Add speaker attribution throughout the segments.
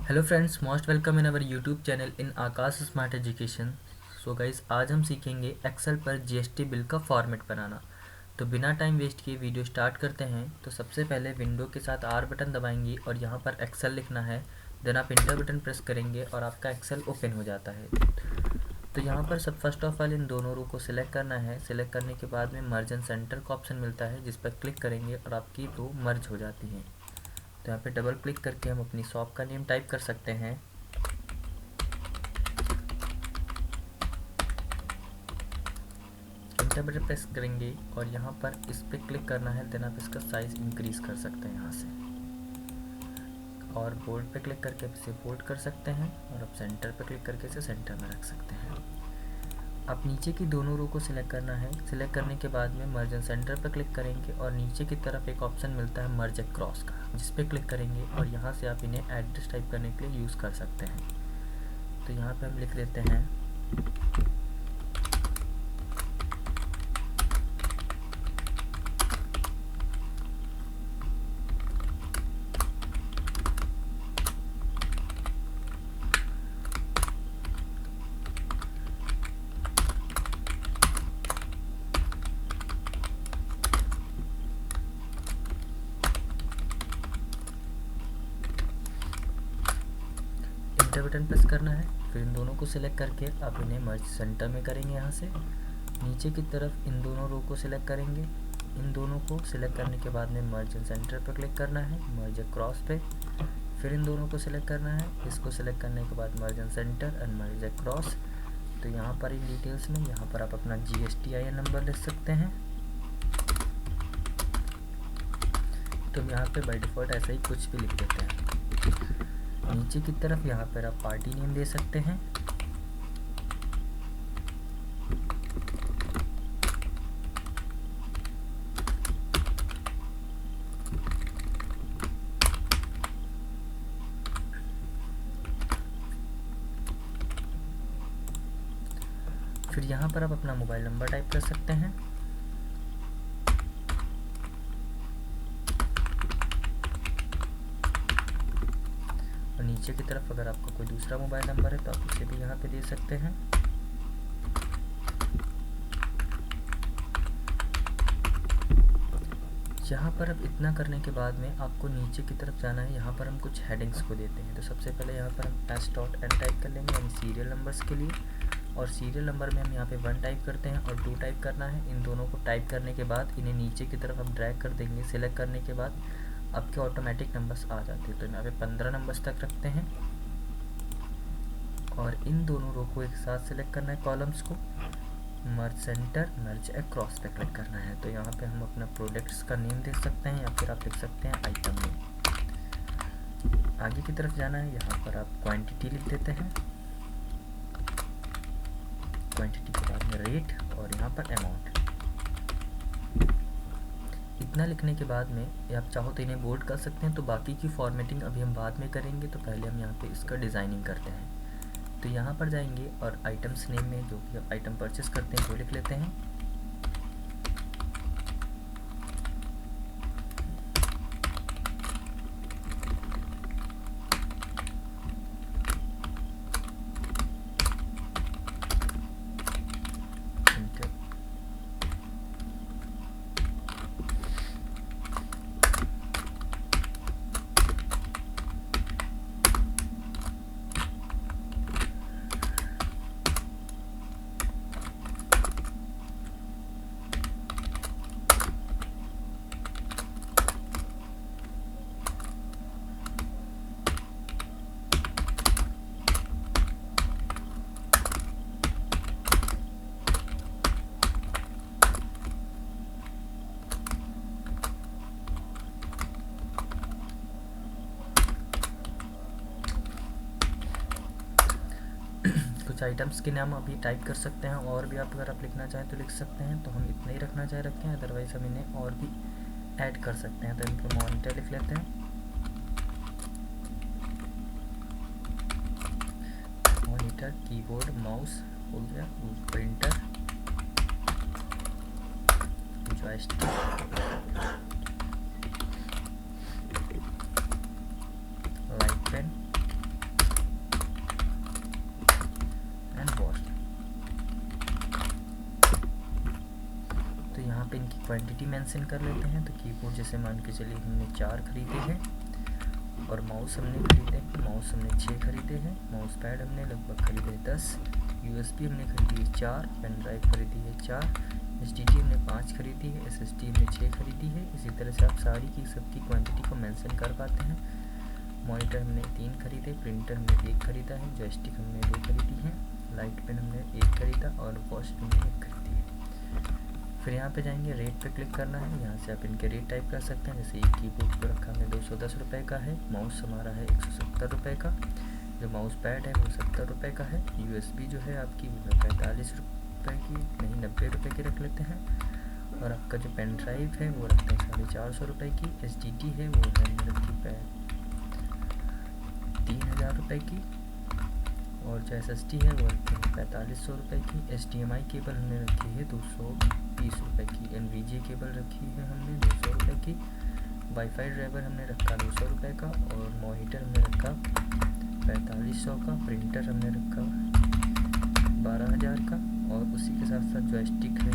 Speaker 1: Hello friends, most welcome in our YouTube channel in Akash smart education. So guys, आज हम सीखेंगे Excel पर GST bill का format बनाना। तो बिना टाइम वेस्ट किए वीडियो स्टार्ट करते हैं। तो सबसे पहले विंडो के साथ आर बटन दबाएंगे और यहाँ पर एक्सेल लिखना है। देन आप इंटर बटन प्रेस करेंगे और आपका एक्सेल ओपन हो जाता है। तो यहाँ पर सब फर्स्ट ऑफ ऑल इन दोनों रो को सिलेक्ट करना है। सिलेक्ट करने के बाद में मर्ज एंड सेंटर का ऑप्शन मिलता है, जिस पर क्लिक करेंगे और आपकी रो मर्ज हो जाती है। तो यहाँ पे डबल क्लिक करके हम अपनी शॉप का नेम टाइप कर सकते हैं। इंटर बटन प्रेस करेंगे और यहाँ पर इस पर क्लिक करना है। देन आप इसका साइज इंक्रीज कर सकते हैं यहाँ से, और बोल्ड पे क्लिक करके इसे बोल्ड कर सकते हैं, और अब सेंटर पे क्लिक करके इसे सेंटर में रख सकते हैं। अब नीचे की दोनों रो को सिलेक्ट करना है। सिलेक्ट करने के बाद में मर्ज एंड सेंटर पर क्लिक करेंगे और नीचे की तरफ एक ऑप्शन मिलता है मर्ज अक्रॉस का, जिस पे क्लिक करेंगे और यहाँ से आप इन्हें एड्रेस टाइप करने के लिए यूज़ कर सकते हैं। तो यहाँ पे हम लिख देते हैं इंटर बटन प्रेस करना है। फिर इन दोनों को सिलेक्ट करके आप इन्हें मर्ज सेंटर में करेंगे। यहाँ से नीचे की तरफ इन दोनों रो को सिलेक्ट करेंगे। इन दोनों को सिलेक्ट करने के बाद में मर्ज एंड सेंटर पर क्लिक करना है, मर्ज अक्रॉस पे। फिर इन दोनों को सिलेक्ट करना है। इसको सिलेक्ट करने के बाद मर्ज and centre and merge across. तो यहाँ पर इन डिटेल्स में यहाँ पर आप अपना GSTIN नंबर लिख सकते हैं। तो यहाँ पे बाय डिफ़ॉल्ट ऐसा ही कुछ भी लिख देते हैं। नीचे की तरफ यहाँ पर आप पार्टी नेम दे सकते हैं। फिर यहाँ पर आप अपना मोबाइल नंबर टाइप कर सकते हैं। और नीचे की तरफ अगर आपका कोई दूसरा मोबाइल नंबर है तो आप उसे भी यहाँ पे दे सकते हैं। यहाँ पर अब इतना करने के बाद में आपको नीचे की तरफ जाना है। यहाँ पर हम कुछ हेडिंग्स को देते हैं। तो सबसे पहले यहाँ पर हम S.N टाइप कर लेंगे, यानी सीरियल नंबर्स के लिए। और सीरियल नंबर में हम यहाँ पे 1 टाइप करते हैं और 2 टाइप करना है। इन दोनों को टाइप करने के बाद इन्हें नीचे की तरफ हम ड्रैग कर देंगे। सिलेक्ट करने के बाद आपके ऑटोमेटिक नंबर्स आ जाते हैं। तो यहाँ पे 15 नंबर्स तक रखते हैं और इन दोनों रो को एक साथ सिलेक्ट करना है, कॉलम्स को। मर्ज सेंटर, मर्ज अक्रॉस पे क्लिक करना है। तो यहाँ पे हम अपना प्रोडक्ट्स का नेम दे सकते हैं, या फिर आप लिख सकते हैं आइटम नेम। आगे की तरफ जाना है। यहाँ पर आप क्वांटिटी लिख देते हैं, क्वांटिटी के बाद में रेट और यहाँ पर अमाउंट। इतना लिखने के बाद में आप चाहो तो इन्हें बोल्ड कर सकते हैं। तो बाकी की फॉर्मेटिंग अभी हम बाद में करेंगे। तो पहले हम यहाँ पे इसका डिज़ाइनिंग करते हैं। तो यहाँ पर जाएंगे और आइटम्स नेम में जो भी आइटम परचेस करते हैं वो लिख लेते हैं। कुछ आइटम्स के नाम अभी टाइप कर सकते हैं, और भी आप अगर आप लिखना चाहें तो लिख सकते हैं। तो हम इतना ही रखना चाहे रखें, अदरवाइज हम इन्हें और भी ऐड कर सकते हैं। तो इन पर मॉनिटर लिख लेते हैं, मॉनिटर, कीबोर्ड, माउस हो गया, प्रिंटर, जॉयस्टिक, लाइट पेन, पे इनकी क्वांटिटी मेंशन कर लेते हैं। तो कीबोर्ड जैसे मान के चलिए हमने 4 खरीदे हैं, और माउस हमने खरीदे हैं, माउस हमने 6 खरीदे हैं, माउस पैड हमने लगभग खरीदे 10, USB हमने खरीदी है 4, पेन ड्राइव खरीदी है 4, SSD हमने 5 खरीदी है, SSD हमने 6 खरीदी है। इसी तरह से आप सारी की सबकी क्वांटिटी को मेंशन कर पाते हैं। मॉनिटर हमने 3 खरीदे, प्रिंटर हमने 1 खरीदा है, जॉयस्टिक हमने 2 खरीदी है, लाइट पेन हमने 1 खरीदा और वॉच हमने 1 खरीदी है। फिर यहाँ पे जाएंगे, रेट पे क्लिक करना है। यहाँ से आप इनके रेट टाइप कर सकते हैं। जैसे ये कीबोर्ड को रखा हमने 210 रुपये का है, माउस हमारा है 170 रुपये का, जो माउस पैड है वो 70 रुपये का है, USB जो है आपकी 45 रुपये की नहीं 90 रुपये की रख लेते हैं, और आपका जो पेन ड्राइव है वो रखते हैं 450 रुपये की, SSD है वो हमने रखी 3000 रुपये की, और जो SSD है वो रखी है 4500 रुपये की, HDMI केबल हमने रखी है 220 रुपये की, NVGA केबल रखी है हमने 200 रुपये की, वाईफाई ड्राइवर हमने रखा 200 रुपये का, और मॉनिटर हमने रखा 4500 का, प्रिंटर हमने रखा 12000 का, और उसी के साथ साथ जॉयस्टिक है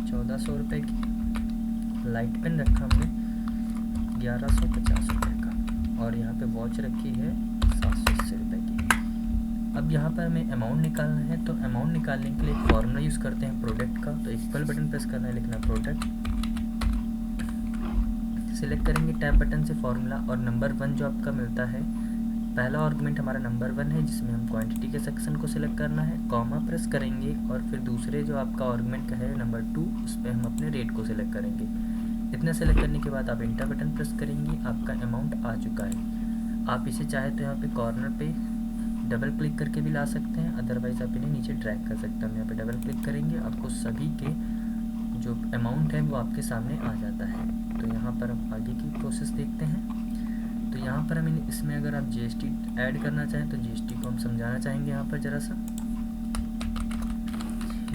Speaker 1: 1400 रुपये की, लाइट पेन रखा हमने 1150 रुपये का, और यहाँ पे वॉच रखी है 780 रुपये की। अब यहाँ पर हमें अमाउंट निकालना है, तो अमाउंट निकालने के लिए एक फॉर्मूला यूज़ करते हैं प्रोडक्ट का। तो इक्वल बटन प्रेस करना है, लिखना प्रोडक्ट, सिलेक्ट करेंगे टैब बटन से फॉर्मूला, और नंबर 1 जो आपका मिलता है, पहला आर्गुमेंट हमारा नंबर 1 है जिसमें हम क्वांटिटी के सेक्शन को सिलेक्ट करना है, कॉमा प्रेस करेंगे, और फिर दूसरे जो आपका आर्गुमेंट का है नंबर 2, उस पर हम अपने रेट को सिलेक्ट करेंगे। इतना सेलेक्ट करने के बाद आप इंटर बटन प्रेस करेंगे, आपका अमाउंट आ चुका है। आप इसे चाहे तो यहाँ पे कॉर्नर पे डबल क्लिक करके भी ला सकते हैं, अदरवाइज़ आप इन्हें नीचे ड्रैग कर सकते हैं। हम यहाँ पे डबल क्लिक करेंगे, आपको सभी के जो अमाउंट है वो आपके सामने आ जाता है। तो यहाँ पर हम आगे की प्रोसेस देखते हैं। तो यहाँ पर हम इसमें अगर आप GST ऐड करना चाहें तो GST को हम समझाना चाहेंगे यहाँ पर ज़रा सा।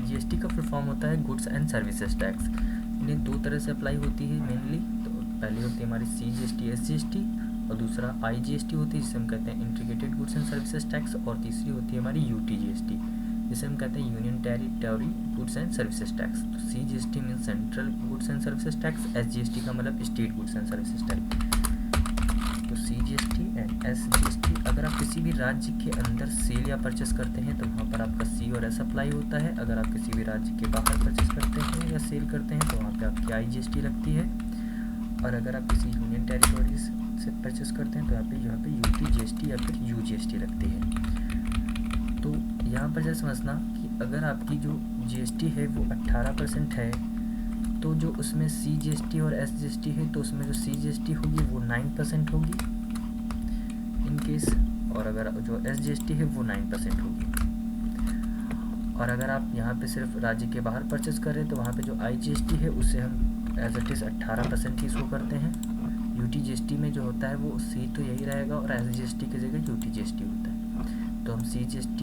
Speaker 1: GST का फुल फॉर्म होता है गुड्स एंड सर्विसेज टैक्स। इन्हें 2 तरह से अप्लाई होती है मेनली। तो पहली होती है हमारी CGST SGST, और दूसरा IGST होती है जिसे हम कहते हैं integrated goods and services tax, और तीसरी होती है हमारी UTGST जिसे हम कहते हैं union territory goods and services tax. तो CGST mean central goods and services tax, SGST का मतलब state goods and services tax. तो CGST एंड SGST, अगर आप किसी भी राज्य के अंदर सेल या परचेस करते हैं तो वहाँ पर आपका C और S अप्लाई होता है। अगर आप किसी भी राज्य के बाहर परचेस करते हैं या सेल करते हैं तो वहाँ पे आपकी IGST लगती है, और अगर आप किसी यूनियन टेरिटोरीज से परचेस करते हैं तो यहाँ पे UTGST या फिर UGST लगती है। तो यहाँ पर जैसे समझना कि अगर आपकी जो GST है वो 18% है, तो जो उसमें CGST और SGST है तो उसमें जो CGST होगी वो 9% होगी इन केस, और अगर जो SGST है वो 9% होगी। और अगर आप यहाँ पे सिर्फ राज्य के बाहर परचेस कर रहे हैं तो वहाँ पे जो IGST है उसे हम एज इट इज़ 18% ही शो करते हैं। UTGST में जो होता है वो C तो यही रहेगा, और SGST की जगह UTGST होता है। तो हम CGST,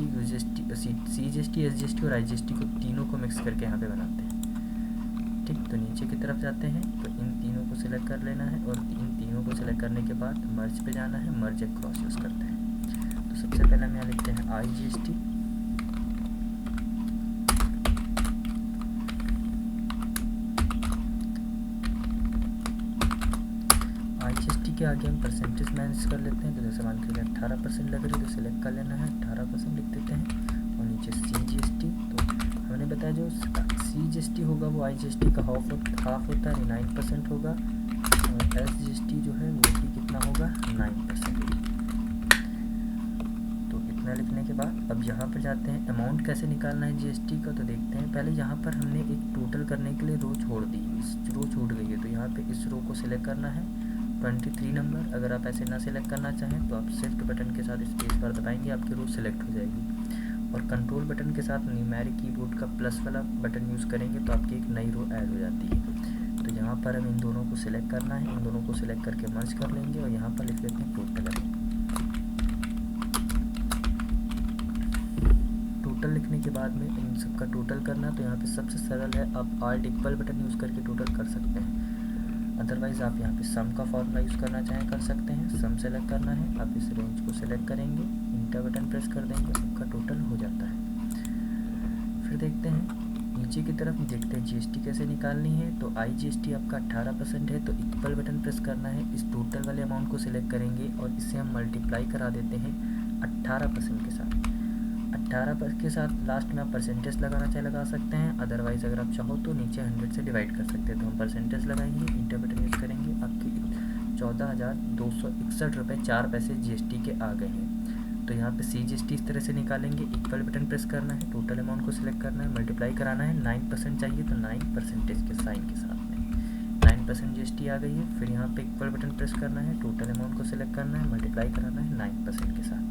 Speaker 1: CGST, SGST और IGST को तीनों को मिक्स करके यहाँ पे बनाते हैं। ठीक, तो नीचे की तरफ जाते हैं तो इन तीनों को सिलेक्ट कर लेना है, और इन तीनों को सिलेक्ट करने के बाद मर्ज पे जाना है, मर्ज अक्रॉस यूज़ करते हैं। तो सबसे पहले हम यहाँ लिखते हैं IGST, के आगे हम परसेंटेज मैनेज कर लेते हैं। तो जैसे मान के 18% लग रही है तो सिलेक्ट कर लेना है, 18% लिख देते हैं, और नीचे CGST। तो हमने बताया जो CGST होगा वो IGST का हाफ होता है, 9% होगा, और SGST जो है वो भी कितना होगा 9%। तो इतना लिखने के बाद अब यहाँ पर जाते हैं अमाउंट कैसे निकालना है GST का। तो देखते हैं, पहले यहाँ पर हमने एक टोटल करने के लिए रो छोड़ दी, रो छूट गई है, तो यहाँ पे इस रो को सिलेक्ट करना है 23 नंबर। अगर आप ऐसे ना सिलेक्ट करना चाहें तो आप शिफ्ट बटन के साथ स्पेस बार दबाएंगे, आपकी रो सिलेक्ट हो जाएगी, और कंट्रोल बटन के साथ न्यूमेरिक कीबोर्ड का प्लस वाला बटन यूज़ करेंगे तो आपकी एक नई रो ऐड हो जाती है। तो यहाँ पर हम इन दोनों को सिलेक्ट करना है, इन दोनों को सिलेक्ट करके मर्ज कर लेंगे, और यहाँ पर लिख देते हैं टोटल। टोटल लिखने के बाद में इन सबका टोटल करना, तो यहाँ पे सबसे सरल है, आप आल्ट इक्वल बटन यूज़ करके टोटल कर सकते हैं। अदरवाइज़ आप यहाँ पे सम का फॉर्मूला यूज़ करना चाहें कर सकते हैं। सम सेलेक्ट करना है, आप इस रेंज को सिलेक्ट करेंगे, इंटर बटन प्रेस कर देंगे, सबका टोटल हो जाता है। फिर देखते हैं नीचे की तरफ देखते हैं जीएसटी कैसे निकालनी है। तो आईजीएसटी आपका 18% है, तो इक्वल बटन प्रेस करना है, इस टोटल वाले अमाउंट को सिलेक्ट करेंगे और इसे हम मल्टीप्लाई करा देते हैं 18% के साथ। 18% के साथ लास्ट में आप परसेंटेज लगाना चाहे लगा सकते हैं, अदरवाइज़ अगर आप चाहो तो नीचे 100 से डिवाइड कर सकते हैं। तो हम परसेंटेज लगाएंगे, इंटर बटन यूज़ करेंगे, आपके 14,261 रुपये 4 पैसे जीएसटी के आ गए हैं। तो यहाँ पे सीजीएसटी इस तरह से निकालेंगे, इक्वल बटन प्रेस करना है, टोटल अमाउंट को सिलेक्ट करना है, मल्टीप्लाई कराना है, 9% चाहिए तो 9% के साइन के साथ में 9% जीएसटी आ गई है। फिर यहाँ पे इक्वल बटन प्रेस करना है, टोटल अमाउंट को सिलेक्ट करना है, मल्टीप्लाई कराना है 9% के साथ,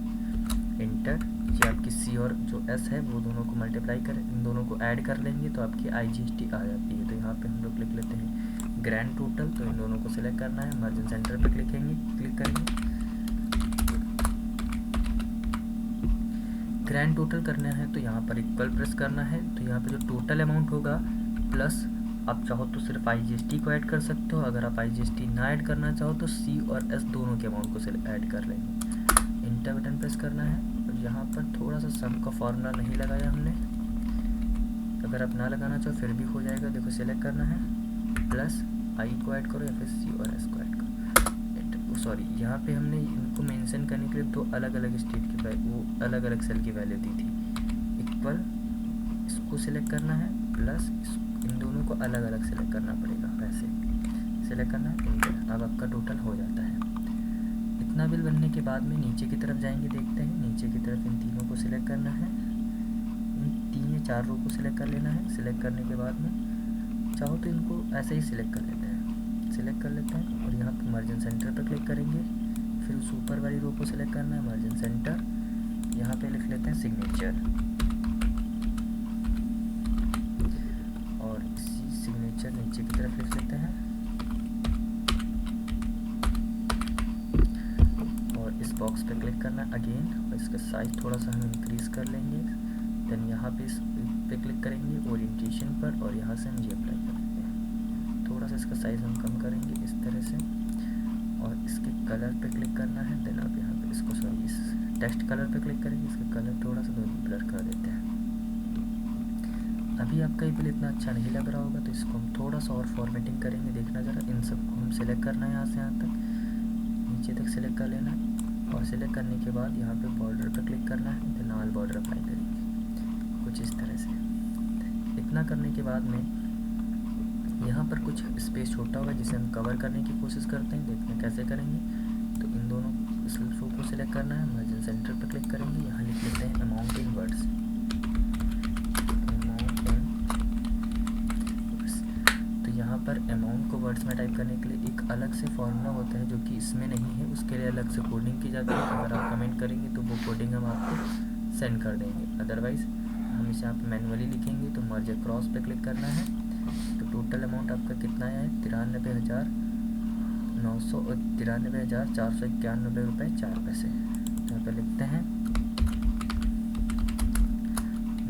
Speaker 1: इंटर। ये आपकी सी और जो एस है वो दोनों को मल्टीप्लाई कर, इन दोनों को ऐड कर लेंगे तो आपकी आईजीएसटी आ जाती है। तो यहाँ पे हम लोग लिख लेते हैं ग्रैंड टोटल, तो इन दोनों को सिलेक्ट करना है, मार्जिन सेंटर पर क्लिक करेंगे। ग्रैंड टोटल करना है तो यहाँ पर इक्वल प्रेस करना है, तो यहाँ पे जो टोटल अमाउंट होगा प्लस आप चाहो तो सिर्फ आईजीएसटी को ऐड कर सकते हो, अगर आप आईजीएसटी ना ऐड करना चाहो तो सी और एस दोनों के अमाउंट को ऐड कर लेंगे। इंटर बटन प्रेस करना है और यहाँ पर थोड़ा सा सम का फॉर्मूला नहीं लगाया हमने, अगर आप ना लगाना चाहो फिर भी हो जाएगा। देखो सिलेक्ट करना है, प्लस आई को ऐड करो या फिर सी और एस को ऐड करो। सॉरी, यहाँ पे हमने इनको मेंशन करने के लिए दो अलग अलग स्टेट की वो अलग अलग सेल की वैल्यू दी थी। इक्वल इसको सिलेक्ट करना है, प्लस इन दोनों को अलग अलग सिलेक्ट करना पड़ेगा, वैसे सिलेक्ट करना है, इंटर। अब आपका टोटल हो जाता है। इतना बिल बनने के बाद में नीचे की तरफ जाएंगे, देखते हैं नीचे की तरफ इन तीनों को सिलेक्ट करना है, इन 3 या 4 रो को सिलेक्ट कर लेना है। सिलेक्ट करने के बाद में चाहो तो इनको ऐसे ही सिलेक्ट कर लेते हैं, सिलेक्ट कर लेते हैं और यहाँ पे मार्जिन सेंटर पर क्लिक करेंगे। फिर उस ऊपर वाली रो को सिलेक्ट करना है, मार्जिन सेंटर, यहाँ पे लिख लेते हैं सिग्नेचर और इसी सिग्नेचर नीचे की तरफ लिख लेते हैं और इस बॉक्स पे क्लिक करना है अगेन, और इसका साइज थोड़ा सा हम इंक्रीज कर लेंगे। देन यहाँ पे इस पे क्लिक करेंगे ओरिएंटेशन पर और यहाँ से हम ये अप्लाई कर लेते हैं। थोड़ा सा इसका साइज़ हम कम करेंगे इस तरह से और इसके कलर पे क्लिक करना है। देन आप यहाँ पे इसको सॉरी इस टेक्स्ट कलर पे क्लिक करेंगे, इसका कलर थोड़ा सा ब्लर कर देते हैं। अभी आपका ये बिल इतना अच्छा नहीं लग रहा होगा तो इसको हम थोड़ा सा और फॉर्मेटिंग करेंगे। देखना ज़रा, इन सबको हम सिलेक्ट करना है, यहाँ से यहाँ तक नीचे तक सिलेक्ट कर लेना है और सिलेक्ट करने के बाद यहाँ पे बॉर्डर पे क्लिक करना है। देन ऑल बॉर्डर अप्लाई करेंगे कुछ इस तरह से। इतना करने के बाद में यहाँ पर कुछ स्पेस छोटा होगा जिसे हम कवर करने की कोशिश करते हैं, देखते हैं कैसे करेंगे। तो इन दोनों स्लिप्सों को सिलेक्ट करना है, मार्जिन सेंटर पर क्लिक करेंगे, यहाँ लिख लेते हैं अमाउंट इन वर्ड्स, तो यहाँ पर अमाउंट को वर्ड्स में टाइप करने के लिए एक अलग से फॉर्मूला होता है जो कि इसमें नहीं है, उसके लिए अलग से कोडिंग की जाती है। अगर आप कमेंट करेंगे तो वो कोडिंग हम आपको सेंड कर देंगे, अदरवाइज़ हम इसे यहाँ पर मैनुअली लिखेंगे। तो मर्ज क्रॉस पे क्लिक करना है, तो टोटल अमाउंट आपका कितना है 93,491 रुपये 4 पैसे। तो यहाँ पर लिखते हैं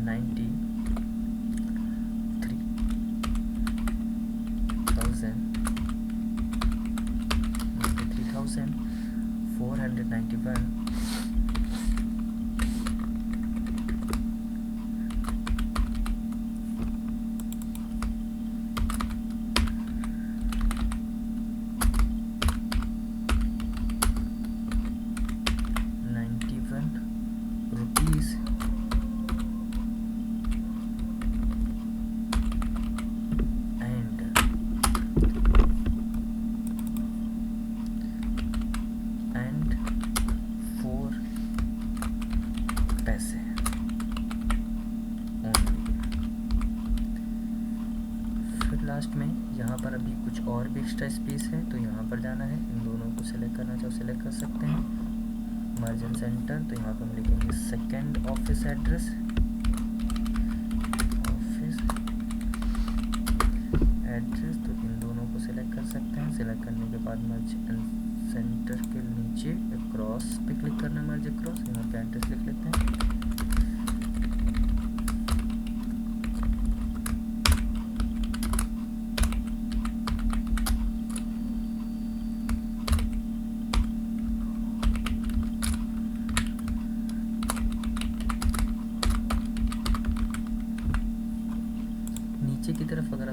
Speaker 1: 93,491 रुपीज़ एंड 4 पैसे ओनली। फिर लास्ट में यहाँ पर अभी कुछ और भी एक्स्ट्रा स्पेस है, तो यहाँ पर जाना है, इन दोनों को सिलेक्ट करना चाहो सिलेक्ट कर सकते हैं, मार्जिन सेंटर, तो यहाँ पर हम लिखेंगे सेकेंड ऑफिस एड्रेस, तो इन दोनों को सिलेक्ट कर सकते हैं। सिलेक्ट करने के बाद मार्जिन सेंटर के नीचे क्रॉस पे क्लिक करना है, मार्जिन क्रॉस, यहाँ पे एड्रेस लिख लेते हैं।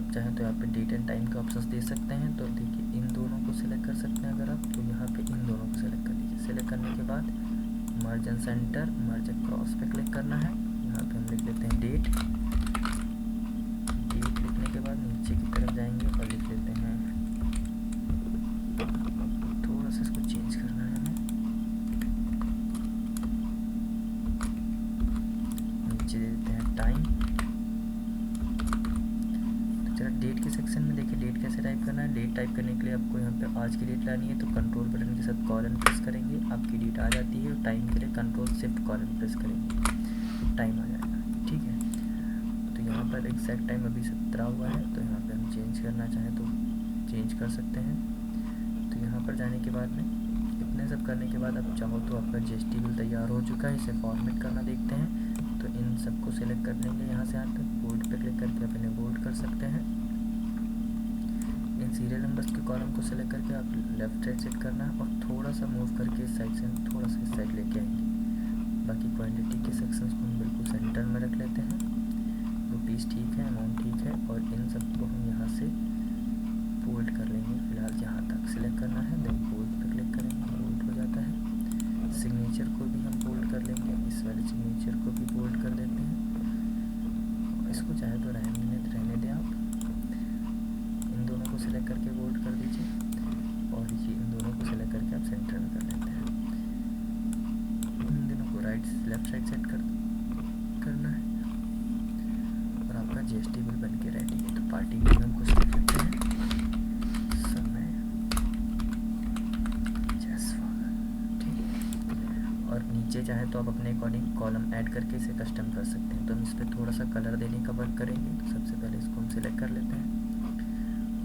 Speaker 1: आप चाहें तो यहाँ पे डेट एंड टाइम के ऑप्शंस दे सकते हैं। तो देखिए इन दोनों को सिलेक्ट कर सकते हैं अगर आप, तो यहाँ पे इन दोनों को सिलेक्ट कर लीजिए। सिलेक्ट करने के बाद मर्ज एंड सेंटर, मर्ज क्रॉस पे क्लिक करना है। यहाँ पे हम लिख लेते हैं डेट। डेट लिखने के बाद नीचे की तरफ जाएंगे और लिख लेते हैं, थोड़ा सा इसको चेंज करना है हमें, नीचे दे देते हैं टाइम। तो चलो डेट के सेक्शन में देखिए डेट कैसे टाइप करना है। डेट टाइप करने के लिए आपको यहाँ पे आज की डेट लानी है, तो कंट्रोल बटन के साथ कॉलन प्रेस करेंगे, आपकी डेट आ जाती है। और टाइम के लिए कंट्रोल शिफ्ट कॉलन प्रेस करेंगे, टाइम आ जाएगा। ठीक है, तो यहाँ पर एग्जैक्ट टाइम अभी 17 हुआ है, तो यहाँ पे हम चेंज करना चाहें तो चेंज कर सकते हैं। तो यहाँ पर जाने के बाद में इतने सब करने के बाद आप चाहो तो आपका जीएसटी बिल तैयार हो चुका है। इसे फॉर्मेट करना देखते हैं। तो इन सबको सिलेक्ट कर लेंगे, यहाँ से यहाँ तक बोल्ड पे क्लिक करके आप इन्हें बोल्ड कर सकते हैं। इन सीरियल नंबर्स के कॉलम को सिलेक्ट करके आप लेफ्ट साइड सेट करना है और थोड़ा सा मूव करके इस साइड से थोड़ा सा इस साइड लेके आएंगे। बाकी क्वांटिटी के सेक्शंस को हम बिल्कुल सेंटर में रख लेते हैं। रुपीज़ ठीक है, अमाउंट ठीक है, और इन सबको हम यहाँ से बोल्ड कर लेंगे। फिलहाल यहाँ तक सिलेक्ट करना है, देन बोल्ड पे क्लिक करेंगे, बोल्ड हो जाता है। सिग्नेचर को भी हम बोल्ड कर लेंगे, इस वाले सिग्नेचर को भी बोल्ड कर देते हैं। इसको चाहे तो रहने दें आप। इन दोनों को सिलेक्ट करके बोल्ड कर दीजिए और ये इन दोनों को सिलेक्ट करके आप सेंटर में कर लेते हैं। इन दोनों को लेफ्ट साइड सेट करना है और आपका जीएसटी बिल बन के रेडी है। तो पार्टी में हम कुछ लिख लेते हैं, समय जयसवाल। ठीक है, और नीचे चाहे तो आप अपने अकॉर्डिंग कॉलम ऐड करके इसे कस्टम कर सकते हैं। तो हम इस पर थोड़ा सा कलर देने का वर्क करेंगे। तो सबसे पहले इसको हम सिलेक्ट कर लेते हैं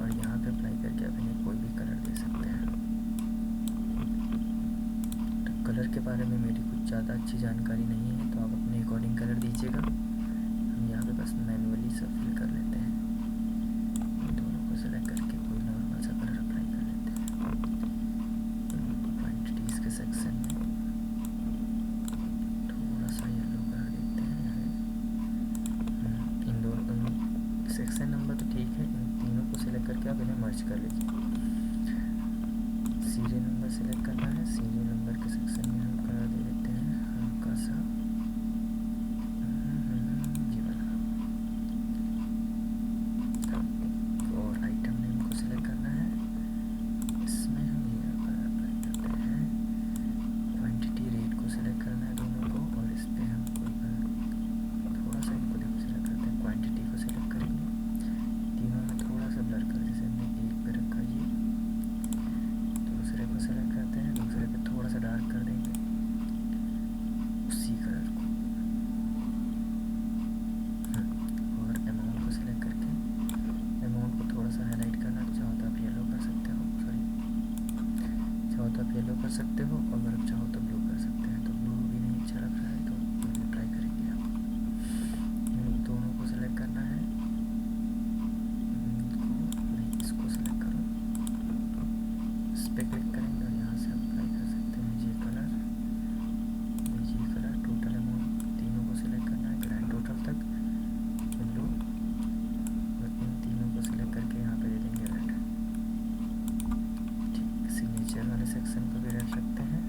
Speaker 1: और यहाँ पे अप्लाई करके आप इन्हें कोई भी कलर दे सकते हैं। तो कलर के बारे में मेरी कुछ ज़्यादा अच्छी जानकारी नहीं है, तो आप अपने अकॉर्डिंग कलर दीजिएगा। हम यहाँ पे बस मैनुअली सब फिल कर लेते हैं। इन दोनों को सिलेक्ट करके कोई नॉर्मल सा कलर अप्लाई कर लेते हैं। क्वांटिटीज़ के सेक्शन में थोड़ा सा येलो कलर देते हैं। इन दोनों सेक्शन नंबर तो ठीक है, इन तीनों को सिलेक्ट करके आप इन्हें मर्ज कर लीजिए। सीरियल नंबर सिलेक्ट करना है, सीरियल नंबर के सेक्शन में हम कलर दे देते हैं हल्का सा ये वाला। और आइटम नेम को सिलेक्ट करना है, इसमें हम ये कलर अप्लाई करते हैं। क्वांटिटी रेट को सिलेक्ट करना है दोनों को, और इस पर हम कोई थोड़ा सा इनको देखो सिलेक्ट करते हैं। क्वांटिटी को सिलेक्ट करेंगे, तीनों में थोड़ा सा ब्लर कर, जैसे हमने एक पे रखा ये, दूसरे को सिलेक्ट करते हैं, दूसरे पे थोड़ा सा डार्क कर देंगे उसी कलर को। और अमाउंट को सिलेक्ट करके अमाउंट को थोड़ा सा हाईलाइट करना, तो चाहो तो आप येलो कर सकते हो, चाहो तो आप येलो कर सकते हो, अगर आप चाहो तो ब्लू कर सकते हैं। तो ब्लू भी नहीं अच्छा लग रहा है तो ब्लू ट्राई करेंगे आप। इन दोनों को सिलेक्ट करना है, इसको सिलेक्ट करो, इस पर क्लिक करेंगे और यहाँ से अप्लाई कर सकते हैं ये कलर, टोटल अमाउंट तीनों को सिलेक्ट करना है, ग्रैंड टोटल तक ब्लू, और इन तीनों को सिलेक्ट करके यहाँ पे दे देंगे रेड। ठीक, सिग्नेचर वाले सेक्शन को भी रेड रखते हैं,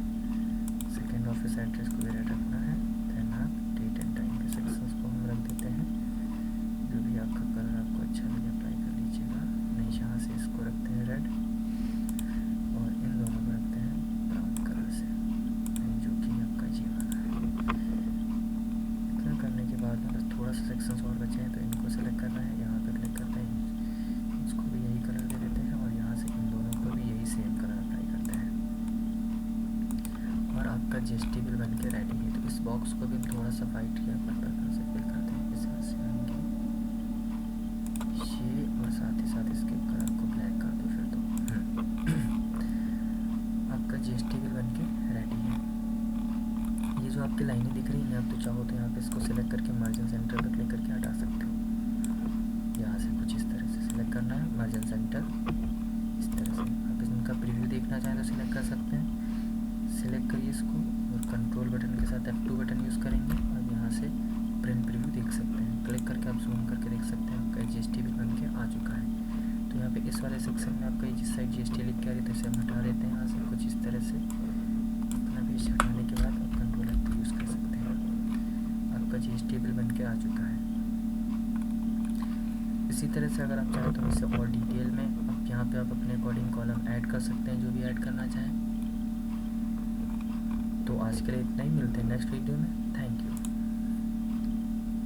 Speaker 1: सेकेंड ऑफिस एड्रेस को भी रेड रखना है। देन आप डेट एंड टाइम के सेक्शंस को हम रख देते हैं। जो भी आपका कलर आपको अच्छा लगे अप्लाई कर लीजिएगा। नहीं, यहाँ से इसको रखते हैं रेड और इन दोनों को रखते हैं ब्राउन कलर से, जो कि आपका जी वाला है। इतना करने के बाद में बस थोड़ा सा सेक्शंस और बचे हैं, तो इनको सेलेक्ट करना है, यहाँ पे क्लिक करते हैं, इसको भी यही कलर दे देते हैं और यहाँ से इन दोनों को भी यही सेम कलर अप्लाई करते हैं और आपका जीएसटी बिल बन के रेडी है। तो इस बॉक्स को भी हम थोड़ा सा वाइट या पर्पल कलर से फिल करते हैं, इस तरह से आएंगे ये, और साथ ही साथ इसके कलर को ब्लैक कर दो फिर तो आपका जीएसटी बिल बन के रेडी है। ये जो आपकी लाइनें दिख रही हैं, आप तो चाहो तो यहाँ पे इसको सिलेक्ट करके मार्जिन सेंटर पर क्लिक करके हटा सकते हो। यहाँ से कुछ इस तरह से सिलेक्ट करना है मार्जिन सेंटर, इस तरह से। आप इनका प्रीव्यू देखना चाहें तो सिलेक्ट कर सकते हैं, सिलेक्ट करिए इसको और कंट्रोल बटन के साथ F2 बटन यूज़ करेंगे और यहाँ से प्रिंट प्रीव्यू देख सकते हैं। क्लिक करके आप जूम करके देख सकते हैं आपका GST बिल बन के आ चुका है। तो यहाँ पे इस वाले सेक्शन में आपका जिस साइड GST लिख के आ रही है तो इसे हम हटा देते हैं यहाँ से कुछ इस तरह से। अपना पेज हटाने के बाद आप कंट्रोल F यूज़ कर सकते हैं। आपका GST बिल बन के आ चुका है। इसी तरह से अगर आप चाहें तो इसे और डिटेल में आप यहाँ पे आप अपने अकॉर्डिंग कॉलम ऐड कर सकते हैं, जो भी ऐड करना चाहें। तो आज के लिए इतना ही, मिलते हैं नेक्स्ट वीडियो में। Thank you.